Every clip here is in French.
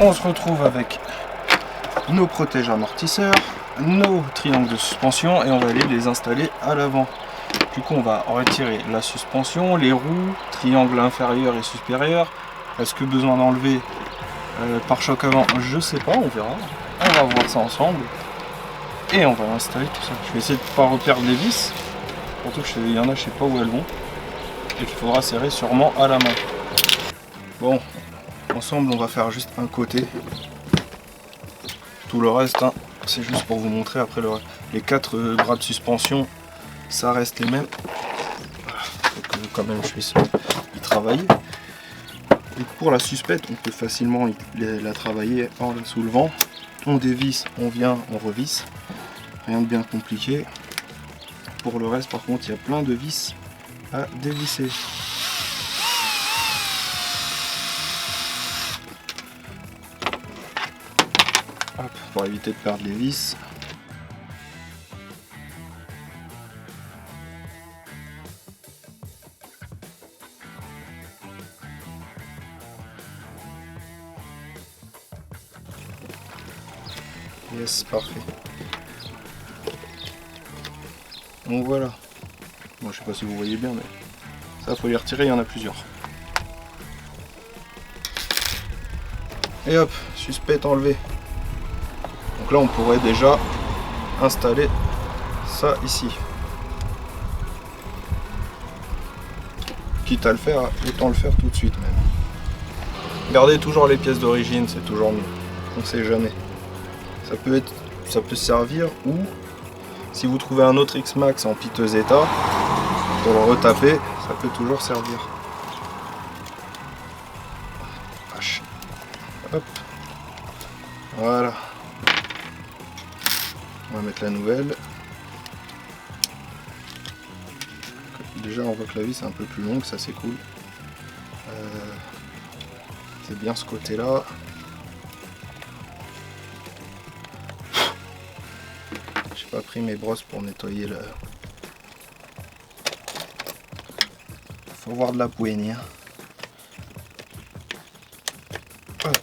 On se retrouve avec nos protèges amortisseurs, nos triangles de suspension et on va aller les installer à l'avant. Du coup on va retirer la suspension, les roues, triangle inférieur et supérieur. Est-ce que besoin d'enlever pare-choc avant? Je sais pas, on verra. On va voir ça ensemble. Et on va installer tout ça. Je vais essayer de ne pas reperdre les vis. Surtout qu'il y en a, je sais pas où elles vont. Et qu'il faudra serrer sûrement à la main. Bon, ensemble on va faire juste un côté. Tout le reste, hein, c'est juste pour vous montrer. Après les 4 bras de suspension, ça reste les mêmes. Faut que quand même je puisse y travailler. Et pour la suspette, on peut facilement la travailler en la soulevant. On dévisse, on vient, on revisse. Rien de bien compliqué. Pour le reste, par contre, il y a plein de vis à dévisser. Hop, pour éviter de perdre les vis. Yes, parfait. Donc voilà. Bon, je sais pas si vous voyez bien, mais ça, faut les retirer, il y en a plusieurs. Et hop, suspect enlevé. Donc là, on pourrait déjà installer ça ici. Quitte à le faire, autant le faire tout de suite même. Gardez toujours les pièces d'origine, c'est toujours mieux. On sait jamais. Ça peut servir, ou si vous trouvez un autre X-Max en piteux état, pour le retaper, ça peut toujours servir. Vache. Hop. Voilà. On va mettre la nouvelle. Déjà on voit que la vis est un peu plus longue, ça c'est cool. C'est bien ce côté là. J'ai pas pris mes brosses pour nettoyer le... Faut voir de la poignée. Hop.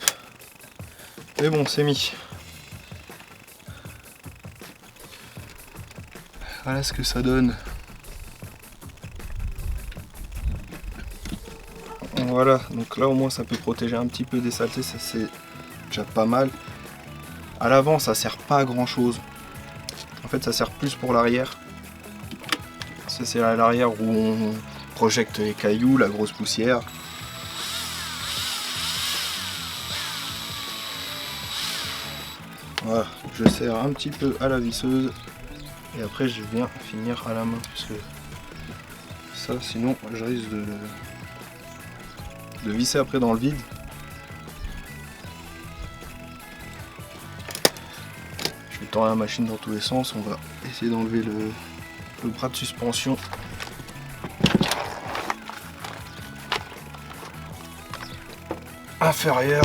Et bon, c'est mis. Voilà ce que ça donne. Voilà, donc là au moins ça peut protéger un petit peu des saletés, ça c'est déjà pas mal. À l'avant ça sert pas à grand chose. En fait ça sert plus pour l'arrière. Ça c'est à l'arrière où on projette les cailloux, la grosse poussière. Voilà, je serre un petit peu à la visseuse et après je viens finir à la main puisque ça sinon je risque de visser après dans le vide. Je vais tourner la machine dans tous les sens, on va essayer d'enlever le bras de suspension. Inférieur.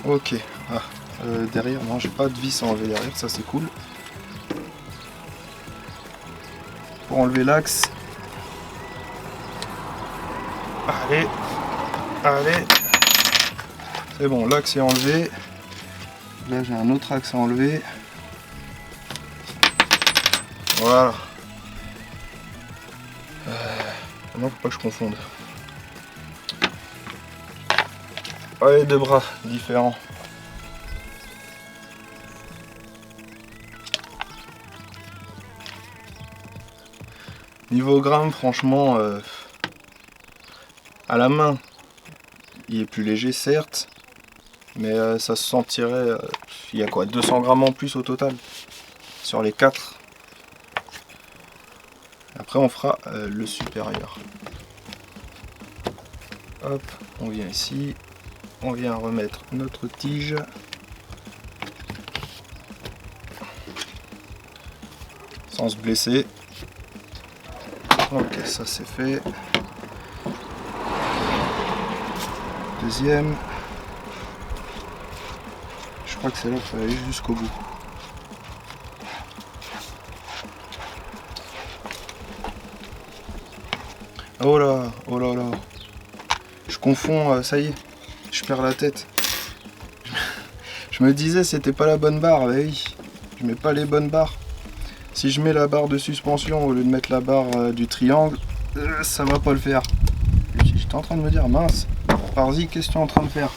Ok, derrière, non, j'ai pas de vis à enlever derrière, ça c'est cool. Pour enlever l'axe, allez, c'est bon, l'axe est enlevé. Là j'ai un autre axe à enlever. Voilà. Non, faut pas que je confonde. Ouais, 2 bras différents. Niveau gramme, franchement, à la main, il est plus léger certes, mais ça se sentirait, il y a quoi, 200 grammes en plus au total, sur les 4. Après on fera le supérieur. Hop, on vient ici. On vient remettre notre tige. Sans se blesser. Ok, ça c'est fait. deuxième. Je crois que celle-là, il faut aller jusqu'au bout. Oh là, oh là là. Je confonds, ça y est, je perds la tête. Je me disais c'était pas la bonne barre, bah oui, je mets pas les bonnes barres. Si je mets la barre de suspension au lieu de mettre la barre du triangle, ça va pas le faire. J'étais en train de me dire, mince, Parzi, qu'est-ce que tu es en train de faire?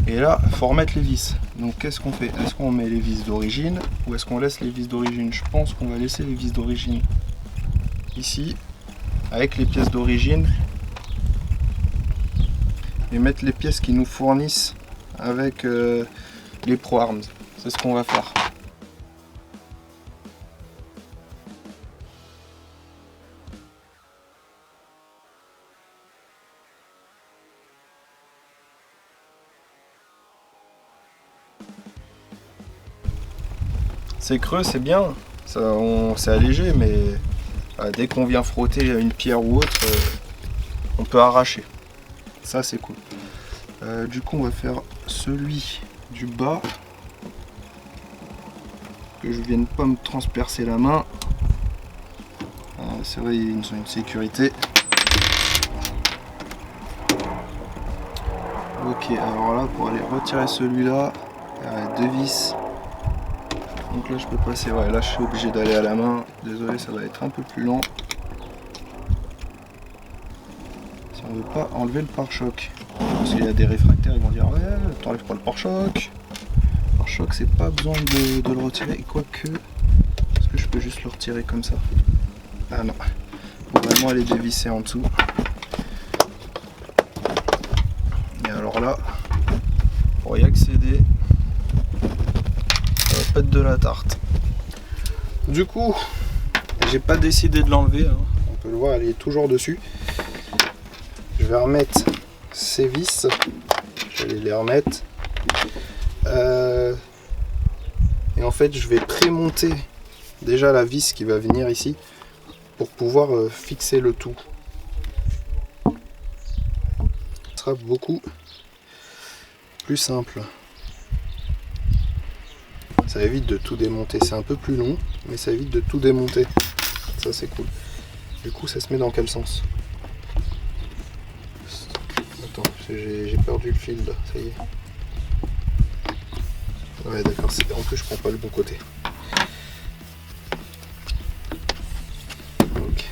Et là, il faut remettre les vis. Donc qu'est-ce qu'on fait? Est-ce qu'on met les vis d'origine ou est-ce qu'on laisse les vis d'origine? Je pense qu'on va laisser les vis d'origine ici, avec les pièces d'origine, et mettre les pièces qui nous fournissent avec les Pro Arms. C'est ce qu'on va faire. C'est creux, c'est bien, c'est allégé, mais dès qu'on vient frotter une pierre ou autre, on peut arracher. Ça c'est cool. Du coup on va faire celui du bas, que je vienne pas me transpercer la main. C'est vrai, ils ont une sécurité. Ok, alors là pour aller retirer celui-là, il y a 2 vis. Donc là je peux passer, ouais, là je suis obligé d'aller à la main, désolé, ça va être un peu plus lent. Si on veut pas enlever le pare-choc, parce qu'il y a des réfractaires, ils vont dire ouais, t'enlèves pas le pare-choc. Le pare-choc c'est pas besoin de le retirer, quoique, est-ce que je peux juste le retirer comme ça? Ah non, faut vraiment aller dévisser en dessous. Et alors là, pour y accéder, de la tarte. Du coup, j'ai pas décidé de l'enlever, hein. On peut le voir, elle est toujours dessus. Je vais remettre ces vis, je vais les remettre. Et en fait, je vais prémonter déjà la vis qui va venir ici pour pouvoir fixer le tout. Ce sera beaucoup plus simple. Ça évite de tout démonter, c'est un peu plus long, mais ça évite de tout démonter. Ça c'est cool. Du coup ça se met dans quel sens? Attends, j'ai perdu le fil là, ça y est. Ouais d'accord, en plus je prends pas le bon côté. Ok.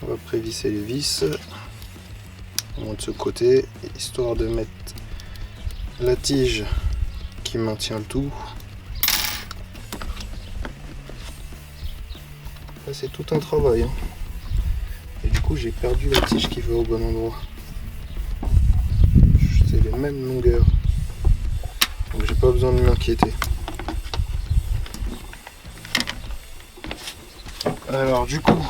On va prévisser les vis. On monte de ce côté, histoire de mettre la tige qui maintient le tout. Là c'est tout un travail, hein. Et du coup j'ai perdu la tige qui va au bon endroit. C'est les mêmes longueurs, donc j'ai pas besoin de m'inquiéter. Alors du coup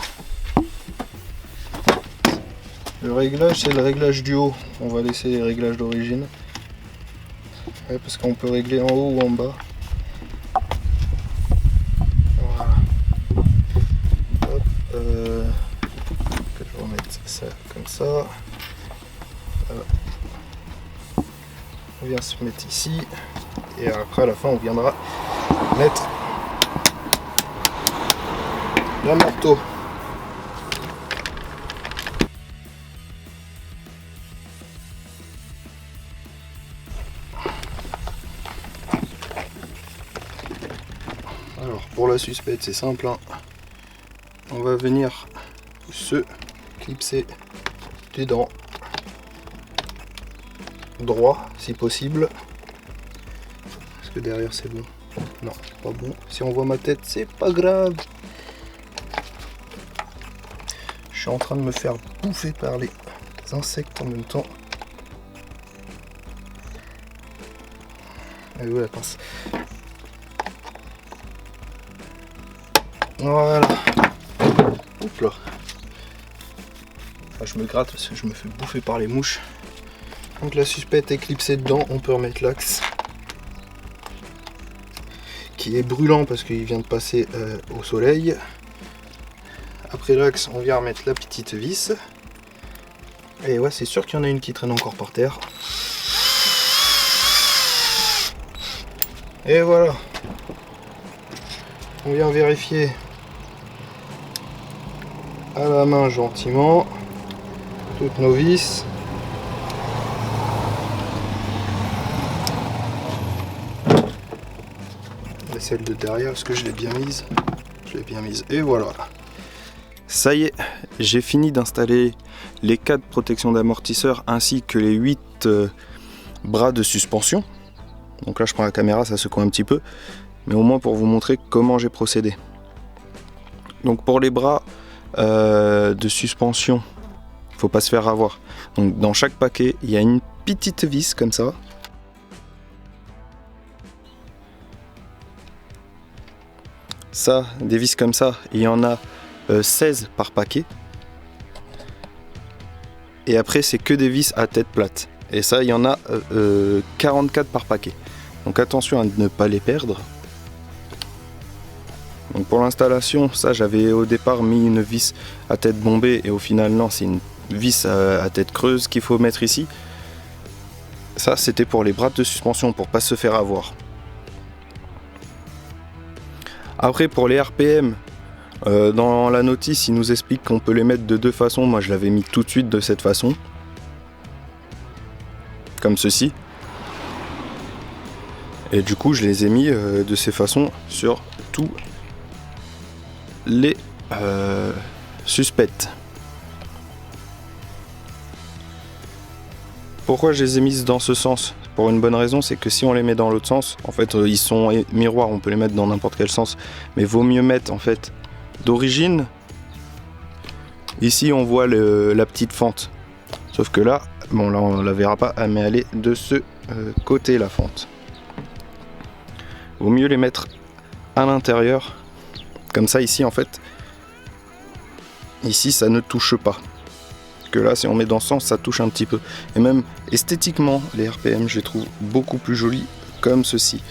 le réglage, c'est le réglage du haut. On va laisser les réglages d'origine. Ouais, parce qu'on peut régler en haut ou en bas. Voilà. Hop, je vais remettre ça comme ça. Voilà. On vient se mettre ici. Et après à la fin on viendra mettre le marteau. Alors pour la suspecte c'est simple, hein. On va venir se clipser des dents droit si possible. Est-ce que derrière c'est bon? Non, c'est pas bon. Si on voit ma tête c'est pas grave. Je suis en train de me faire bouffer par les insectes en même temps. Et où la pince? Voilà. Oups là. Enfin, je me gratte parce que je me fais bouffer par les mouches. Donc la suspecte est clipsée dedans, on peut remettre l'axe qui est brûlant parce qu'il vient de passer au soleil. Après l'axe, on vient remettre la petite vis. Et ouais, c'est sûr qu'il y en a une qui traîne encore par terre. Et voilà. On vient vérifier à la main gentiment toutes nos vis. Et celle de derrière, est-ce que je l'ai bien mise? Je l'ai bien mise. Et voilà. Ça y est, j'ai fini d'installer les 4 protections d'amortisseur ainsi que les 8 bras de suspension. Donc là je prends la caméra, ça secoue un petit peu, mais au moins pour vous montrer comment j'ai procédé. Donc pour les bras de suspension, faut pas se faire avoir. Donc dans chaque paquet, il y a une petite vis comme ça. Ça, des vis comme ça, il y en a 16 par paquet. Et après c'est que des vis à tête plate. Et ça, il y en a 44 par paquet. Donc attention à ne pas les perdre. Donc pour l'installation, ça j'avais au départ mis une vis à tête bombée et au final non, c'est une vis à tête creuse qu'il faut mettre ici. Ça c'était pour les bras de suspension, pour pas se faire avoir. Après pour les RPM, dans la notice il nous explique qu'on peut les mettre de 2 façons. Moi je l'avais mis tout de suite de cette façon. Comme ceci. Et du coup je les ai mis de ces façons sur tous les suspects. Pourquoi je les ai mises dans ce sens? Pour une bonne raison, c'est que si on les met dans l'autre sens, en fait ils sont miroirs, on peut les mettre dans n'importe quel sens, mais vaut mieux mettre en fait d'origine. Ici on voit la petite fente, sauf que là, bon là on la verra pas, mais elle est de ce côté la fente. Vaut mieux les mettre à l'intérieur, comme ça ici en fait, ici ça ne touche pas. Que là si on met dans ce sens ça touche un petit peu. Et même esthétiquement les RPM je les trouve beaucoup plus jolis comme ceci.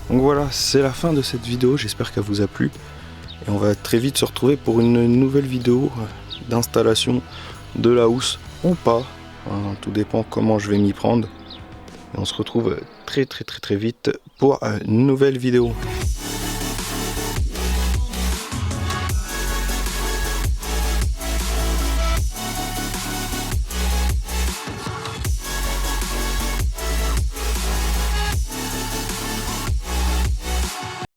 Donc voilà, c'est la fin de cette vidéo, j'espère qu'elle vous a plu. Et on va très vite se retrouver pour une nouvelle vidéo d'installation de la housse ou pas. Tout dépend comment je vais m'y prendre. Et on se retrouve très vite pour une nouvelle vidéo.